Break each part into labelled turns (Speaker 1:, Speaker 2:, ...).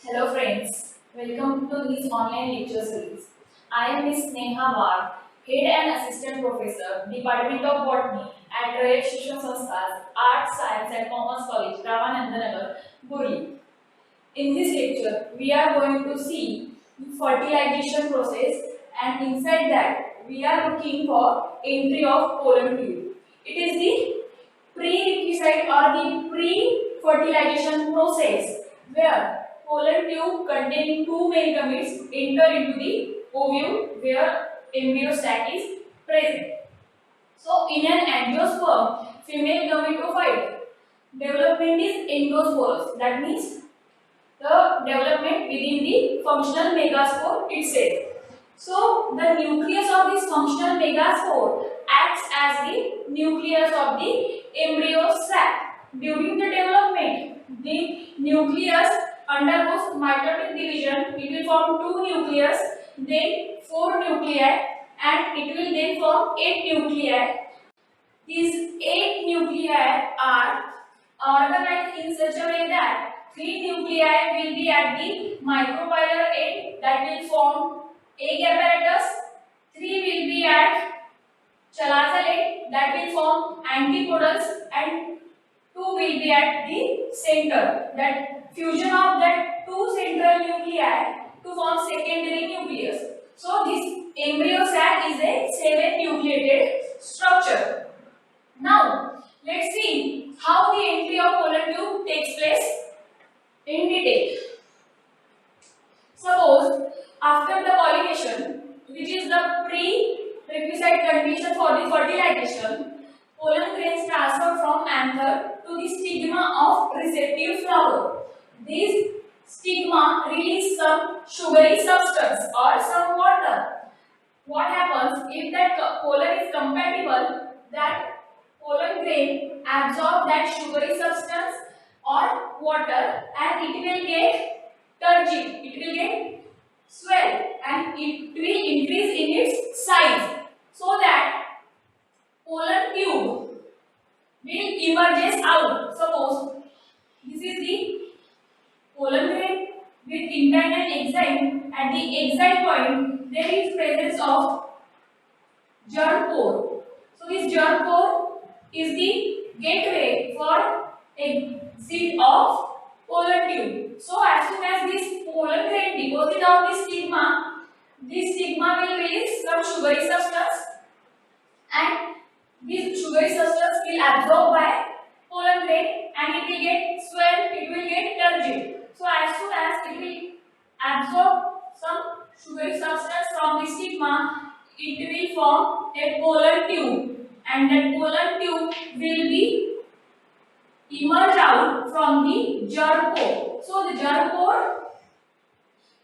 Speaker 1: Hello friends, welcome to this online lecture series. I am Miss Neha Wagh, Head and Assistant Professor, Department of Botany at Rayat Shisham Sanstha's Arts, Science and Commerce College, Ramanandanagar, Puri. In this lecture, we are going to see the fertilization process, and inside that, we are looking for entry of pollen tube. It is the prerequisite or the pre-fertilization process where pollen tube containing two male gametes enter into the ovule where embryo sac is present. So, in an angiosperm, female gametophyte development is endosporous. That means the development within the functional megaspore itself. So, the nucleus of this functional megaspore acts as the nucleus of the embryo sac. During the development, the nucleus undergoes mitotic division. It will form two nucleus, then four nuclei, and it will then form 8 nuclei. These 8 nuclei are organized in such a way that 3 nuclei will be at the micropylar end that will form egg apparatus, 3 will be at chalazal end that will form antipodals, and 2 will be at the center, that fusion of that two central nuclei to form secondary nucleus. So this embryo sac is a 7 nucleated structure. Now let's see how the entry of pollen tube takes place in detail. Suppose after the pollination, which is the prerequisite condition for the fertilization, pollen grains transfer from anther to the stigma of receptive flower. These stigma release some sugary substance or some water. What happens if that pollen is compatible? That pollen grain absorb that sugary substance or water and it will get turgid, it will get swell, and it will increase in its size, so that pollen tube will emerges out. Suppose this is the pollen grain with intine and exine. At the exine point there is presence of germ pore. So this germ pore is the gateway for exit of pollen tube. So as soon as this pollen grain deposit on the stigma, this stigma will release some sugary substance, and this sugary substance will absorb by pollen grain and it will get swell, it will get turgid. So as soon as it will absorb some sugary substance from the stigma, it will form a pollen tube, and that pollen tube will be emerge out from the germ pore. So the germ pore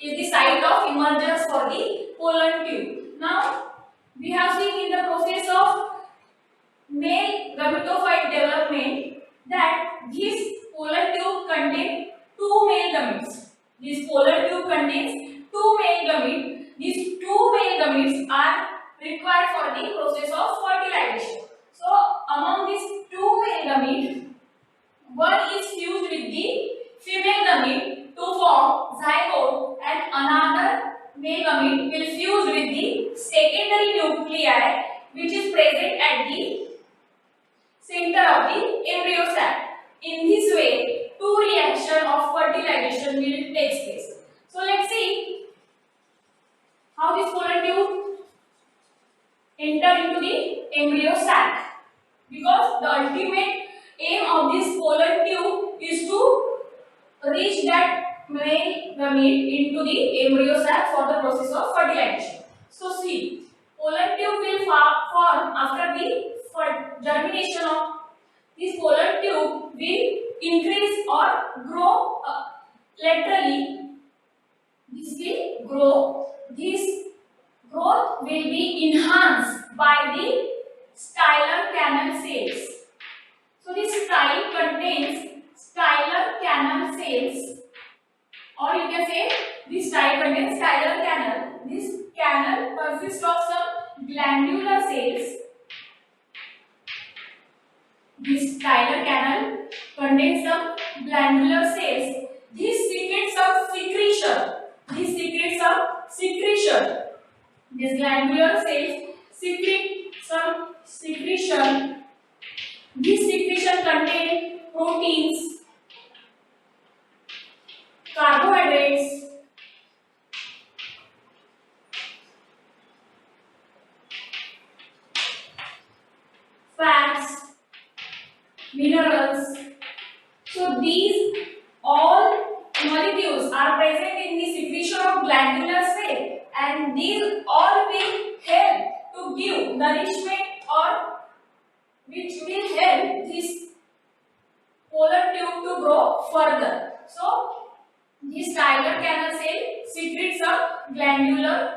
Speaker 1: is the site of emergence for the pollen tube. Now we have seen in the process of male gametophyte development that this pollen tube contains two male gametes. This pollen tube contains two male gametes. These two male gametes are required for the process of fertilization. So among these two male gametes, one is fused with the female gamete to form zygote, and another male gamete will fuse with the secondary nuclei which is present at the center of the embryo sac. In this way, two reactions of fertilization will take place. So let's see how this pollen tube enter into the embryo sac, because the ultimate aim of this pollen tube is to reach that male gamete into the embryo sac for the process of fertilization. So see, pollen tube will form after the germination of this pollen tube will increase or grow laterally. This will grow. This growth will be enhanced by the styler canal cells. So this style contains styler canal cells, or you can say this style contains styler canal. This canal consists of some glandular cells. This styler canal contains some glandular cells. These secrete some secret secretion. This secretes some secretion. This glandular cells secrete some secretion. This secretion contain proteins, carbohydrates, fats, minerals. So these all molecules are present in the secretion of glandular cell, and these all will help to give nourishment, or which will help this polar tube to grow further. So this styler canal cell secretes some glandular,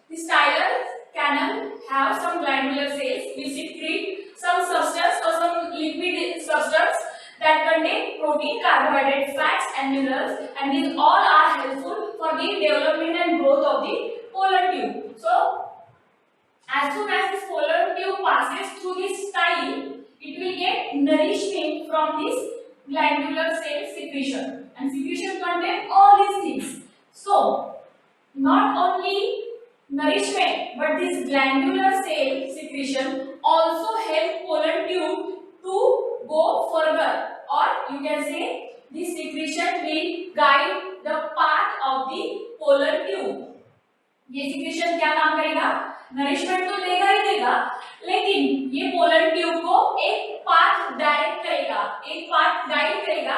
Speaker 1: this styler canal have some glandular cells which secrete some substance or some liquid substance that contain protein, carbohydrate, fats and minerals, and these all are helpful for the development and growth of the polar tube. So as soon as this polar tube passes through this style, it will get nourishment from this glandular cell secretion, and secretion contain all these things. So not only nourishment, but this glandular cell secretion also help polar tube to go further, or you can say this secretion will guide the path of the polar tube. ये secretion क्या काम करेगा? Nourishment तो देगा ही देगा, लेकिन ये polar tube को एक पाथ डायरेक्ट करेगा, एक पाथ गाइड करेगा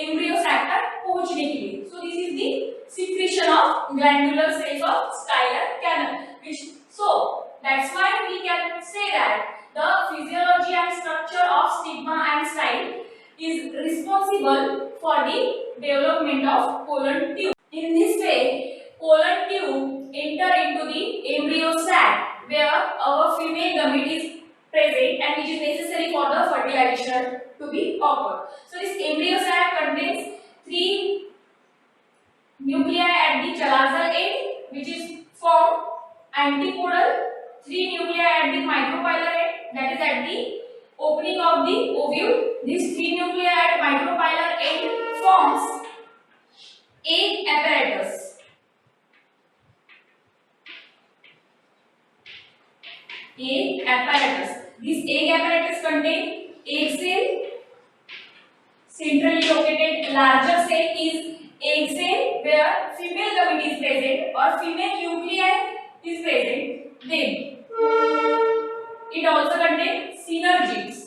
Speaker 1: एम्ब्रियो सैक तक पहुंचने के लिए. So this is the secretion of glandular cells of styler canal. So that's why we can say that the physiology and structure of stigma and style is responsible for the development of polar tube. In this way, polar tube enter into the embryo sac where our female gamete is present and which is necessary for the fertilization to be occurred. So this embryo sac contains 3 nuclei at the chalazal end, which is formed antipodal, 3 nuclei at the micropylar end, that is at the opening of the ovule. These 3 nuclei at micropylar end forms egg apparatus. Egg apparatus. This egg apparatus contains egg cell. Centrally located larger cell is egg cell where female gamete is present or female nuclei is present. Then it also contains synergids.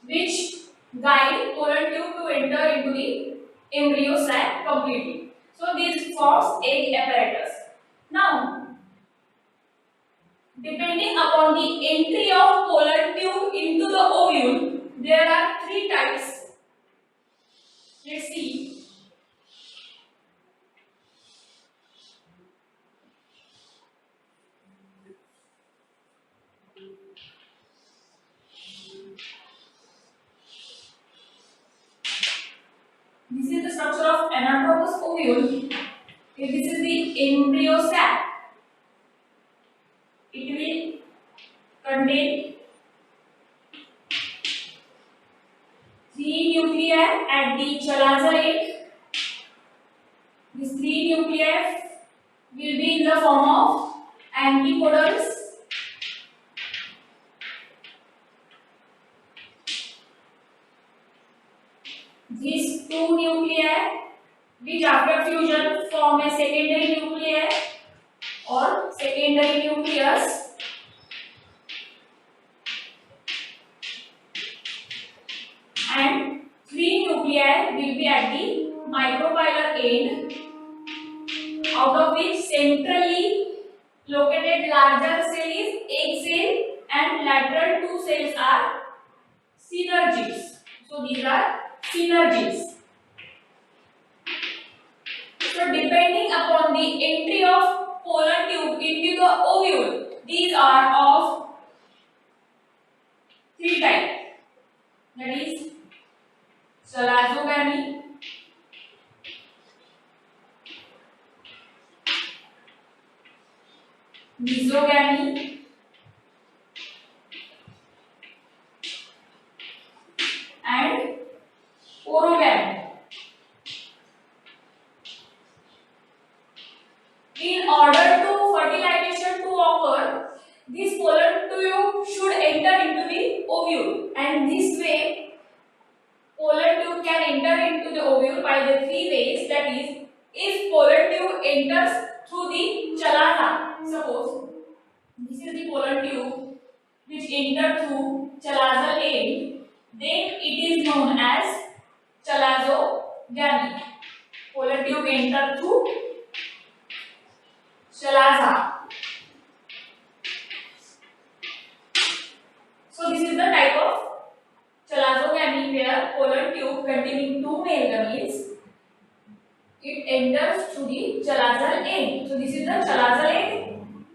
Speaker 1: Which guide polar tube to enter into the embryo sac completely. So this forms egg apparatus. Now, depending upon the entry of polar tube into the ovule, there are 3 types. Let's see. This is the structure of anatropous ovule. If this is the embryo sac, it will contain 3 nuclei at the chalazal end. These 3 nuclei will be in the form of antipodals. These 2 nuclei, which after fusion form a secondary nuclei or secondary nucleus, and 3 nuclei will be at the micropylar end, out of which centrally located larger cell is egg cell and lateral 2 cells are synergids. So these are synergids. So depending upon the entry of polar tube into the ovule, these are of 3 types. That is chalazogamy, mesogamy, ovule, and this way pollen tube can enter into the ovule by the three ways. That is, if pollen tube enters through the chalaza, suppose this is the pollen tube which enter through chalazal end, then it is known as chalazogamy. Pollen tube enter through chalaza. So this is the type of chalazogamy where pollen tube containing two male gametes, it enters through the chalazal end. So this is the chalazal end,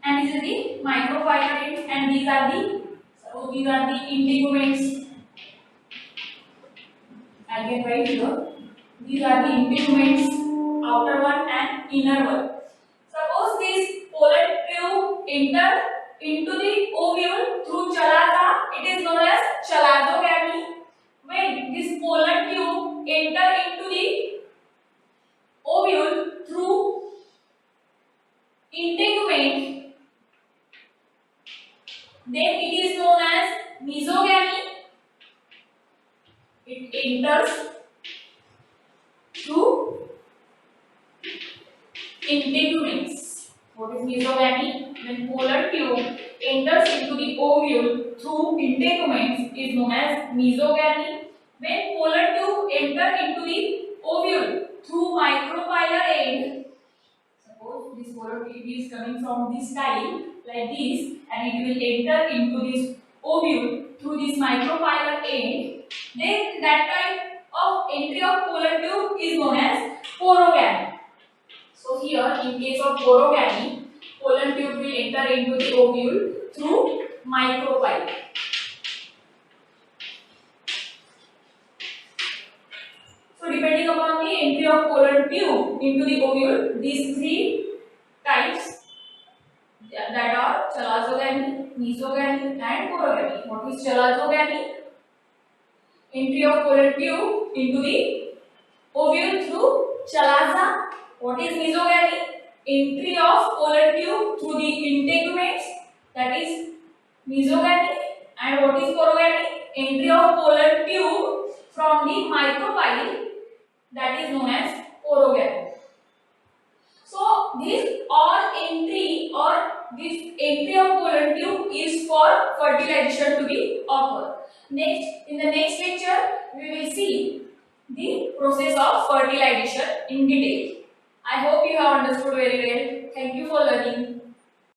Speaker 1: and this is the microphylla end, and these are the integuments. I can write here. These are the integuments, outer one and inner one. Suppose this pollen tube enter into the ovule through chalaza, it is known as chalazogamy. When this pollen tube enter into the ovule through integument, then it is known as mesogamy. It enters through integuments. What is mesogamy? When pollen tube enters into the ovule through integuments is known as mesogamy. When pollen tube enter into the ovule through microphylla end, suppose this pollen tube is coming from this style like this, and it will enter into this ovule through this microphylla end, then that type of entry of pollen tube is known as porogamy. So here, in case of porogamy, pollen tube will enter into the ovule through microphylla. So depending upon the entry of pollen tube into the ovule, these three types that are chalazogamy, mesogamy and porogamy. What is chalazogamy? Entry of pollen tube into the ovule through chalaza. What is mesogamy? Entry of pollen tube through the integuments, that is mesogamy. And what is porogamy? Entry of pollen tube from the microphylla, that is known as porogamy. So this all entry or this entry of pollen tube is for fertilization to be occur. Next, in the next lecture, we will see the process of fertilization in detail. I hope you have understood very well. Thank you for learning.